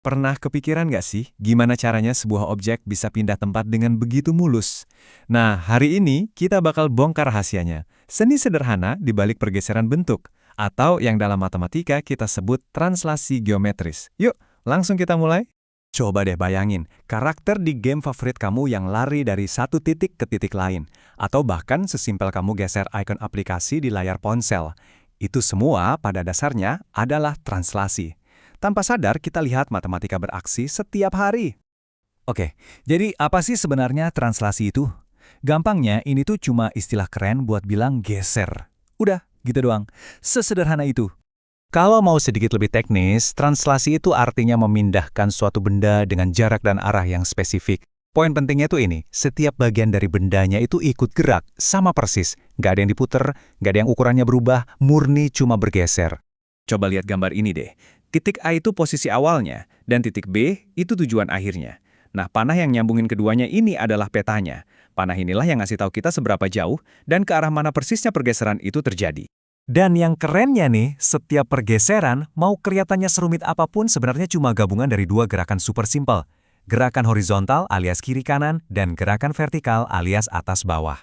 Pernah kepikiran nggak sih gimana caranya sebuah objek bisa pindah tempat dengan begitu mulus? Nah, hari ini kita bakal bongkar rahasianya. Seni sederhana di balik pergeseran bentuk, atau yang dalam matematika kita sebut translasi geometris. Yuk, langsung kita mulai. Coba deh bayangin, karakter di game favorit kamu yang lari dari satu titik ke titik lain. Atau bahkan sesimpel kamu geser ikon aplikasi di layar ponsel. Itu semua pada dasarnya adalah translasi. Tanpa sadar kita lihat matematika beraksi setiap hari. Oke, jadi apa sih sebenarnya translasi itu? Gampangnya ini tuh cuma istilah keren buat bilang geser. Udah, gitu doang. Sesederhana itu. Kalau mau sedikit lebih teknis, translasi itu artinya memindahkan suatu benda dengan jarak dan arah yang spesifik. Poin pentingnya tuh ini, setiap bagian dari bendanya itu ikut gerak, sama persis. Nggak ada yang diputer, nggak ada yang ukurannya berubah, murni cuma bergeser. Coba lihat gambar ini deh. Titik A itu posisi awalnya, dan titik B itu tujuan akhirnya. Nah, panah yang nyambungin keduanya ini adalah petanya. Panah inilah yang ngasih tahu kita seberapa jauh dan ke arah mana persisnya pergeseran itu terjadi. Dan yang kerennya nih, setiap pergeseran, mau kelihatannya serumit apapun sebenarnya cuma gabungan dari dua gerakan super simpel. Gerakan horizontal alias kiri-kanan, dan gerakan vertikal alias atas-bawah.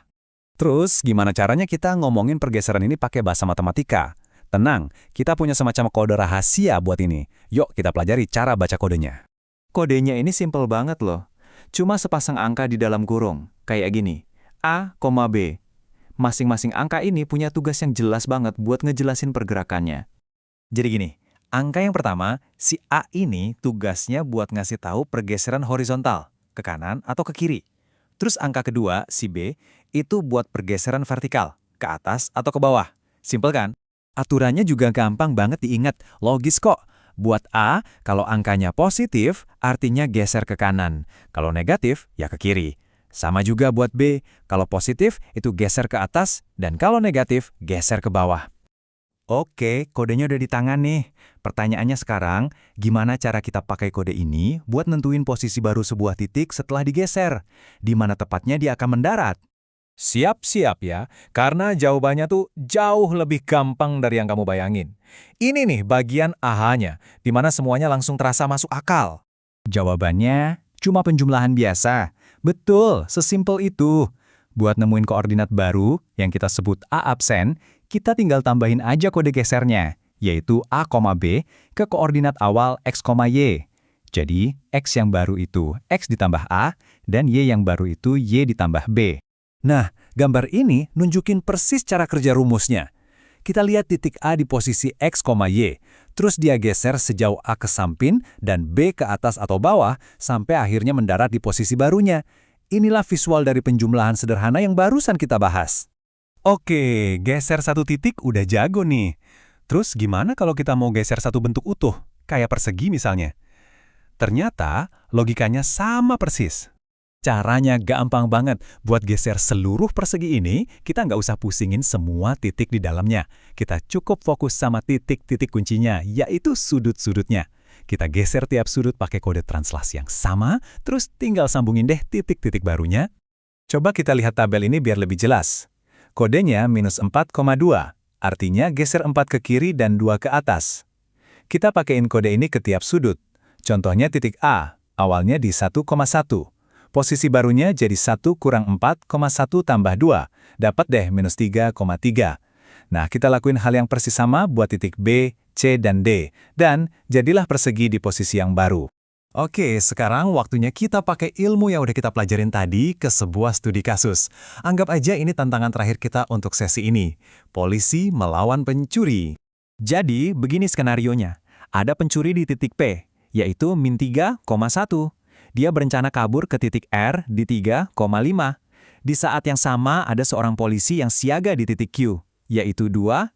Terus, gimana caranya kita ngomongin pergeseran ini pakai bahasa matematika? Tenang, kita punya semacam kode rahasia buat ini. Yuk kita pelajari cara baca kodenya. Kodenya ini simpel banget loh. Cuma sepasang angka di dalam kurung. Kayak gini, A, B. Masing-masing angka ini punya tugas yang jelas banget buat ngejelasin pergerakannya. Jadi gini, angka yang pertama, si A ini tugasnya buat ngasih tahu pergeseran horizontal, ke kanan atau ke kiri. Terus angka kedua, si B, itu buat pergeseran vertikal, ke atas atau ke bawah. Simpel kan? Aturannya juga gampang banget diingat, logis kok. Buat A, kalau angkanya positif, artinya geser ke kanan. Kalau negatif, ya ke kiri. Sama juga buat B, kalau positif itu geser ke atas, dan kalau negatif, geser ke bawah. Oke, kodenya udah di tangan nih. Pertanyaannya sekarang, gimana cara kita pakai kode ini buat nentuin posisi baru sebuah titik setelah digeser? Di mana tepatnya dia akan mendarat? Siap-siap ya, karena jawabannya tuh jauh lebih gampang dari yang kamu bayangin. Ini nih bagian ahanya, di mana semuanya langsung terasa masuk akal. Jawabannya cuma penjumlahan biasa. Betul, sesimpel itu. Buat nemuin koordinat baru, yang kita sebut A absen, kita tinggal tambahin aja kode gesernya, yaitu A, B, ke koordinat awal X, Y. Jadi, X yang baru itu X ditambah A, dan Y yang baru itu Y ditambah B. Nah, gambar ini nunjukin persis cara kerja rumusnya. Kita lihat titik A di posisi X, Y, terus dia geser sejauh A ke samping dan B ke atas atau bawah sampai akhirnya mendarat di posisi barunya. Inilah visual dari penjumlahan sederhana yang barusan kita bahas. Oke, geser satu titik udah jago nih. Terus gimana kalau kita mau geser satu bentuk utuh, kayak persegi misalnya? Ternyata logikanya sama persis. Caranya gampang banget. Buat geser seluruh persegi ini, kita nggak usah pusingin semua titik di dalamnya. Kita cukup fokus sama titik-titik kuncinya, yaitu sudut-sudutnya. Kita geser tiap sudut pakai kode translasi yang sama, terus tinggal sambungin deh titik-titik barunya. Coba kita lihat tabel ini biar lebih jelas. Kodenya minus 4,2, artinya geser 4 ke kiri dan 2 ke atas. Kita pakaiin kode ini ke tiap sudut. Contohnya titik A, awalnya di 1,1. Posisi barunya jadi 1 kurang 4,1 tambah 2. Dapat deh minus 3,3. Nah, kita lakuin hal yang persis sama buat titik B, C, dan D. Dan jadilah persegi di posisi yang baru. Oke, sekarang waktunya kita pakai ilmu yang udah kita pelajarin tadi ke sebuah studi kasus. Anggap aja ini tantangan terakhir kita untuk sesi ini. Polisi melawan pencuri. Jadi, begini skenarionya. Ada pencuri di titik P, yaitu min 3,1. Dia berencana kabur ke titik R di 3,5. Di saat yang sama ada seorang polisi yang siaga di titik Q, yaitu 2,-1.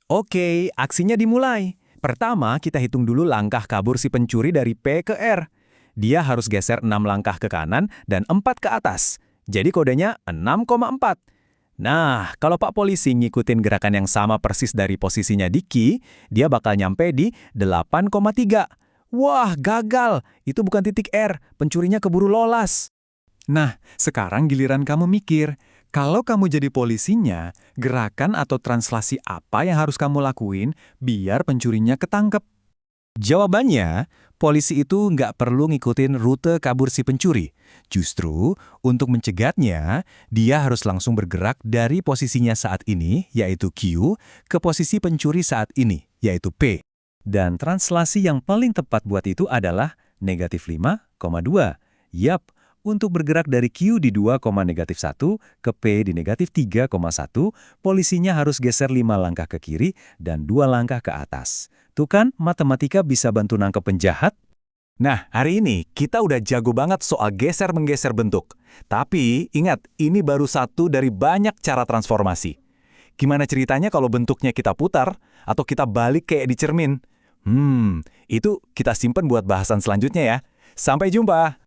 Oke, aksinya dimulai. Pertama, kita hitung dulu langkah kabur si pencuri dari P ke R. Dia harus geser 6 langkah ke kanan dan 4 ke atas. Jadi kodenya 6,4. Nah, kalau Pak Polisi ngikutin gerakan yang sama persis dari posisinya di Q, dia bakal nyampe di 8,3. Wah, gagal. Itu bukan titik R. Pencurinya keburu lolos. Nah, sekarang giliran kamu mikir. Kalau kamu jadi polisinya, gerakan atau translasi apa yang harus kamu lakuin biar pencurinya ketangkep? Jawabannya, polisi itu nggak perlu ngikutin rute kabur si pencuri. Justru, untuk mencegatnya, dia harus langsung bergerak dari posisinya saat ini, yaitu Q, ke posisi pencuri saat ini, yaitu P. Dan translasi yang paling tepat buat itu adalah negatif 5,2. Yap, untuk bergerak dari Q di 2,-1 ke P di negatif 3,1, polisinya harus geser 5 langkah ke kiri dan 2 langkah ke atas. Tuh kan, matematika bisa bantu nangkep penjahat? Nah, hari ini kita udah jago banget soal geser-menggeser bentuk. Tapi, ingat, ini baru satu dari banyak cara transformasi. Gimana ceritanya kalau bentuknya kita putar, atau kita balik kayak di cermin? Itu kita simpen buat bahasan selanjutnya ya. Sampai jumpa!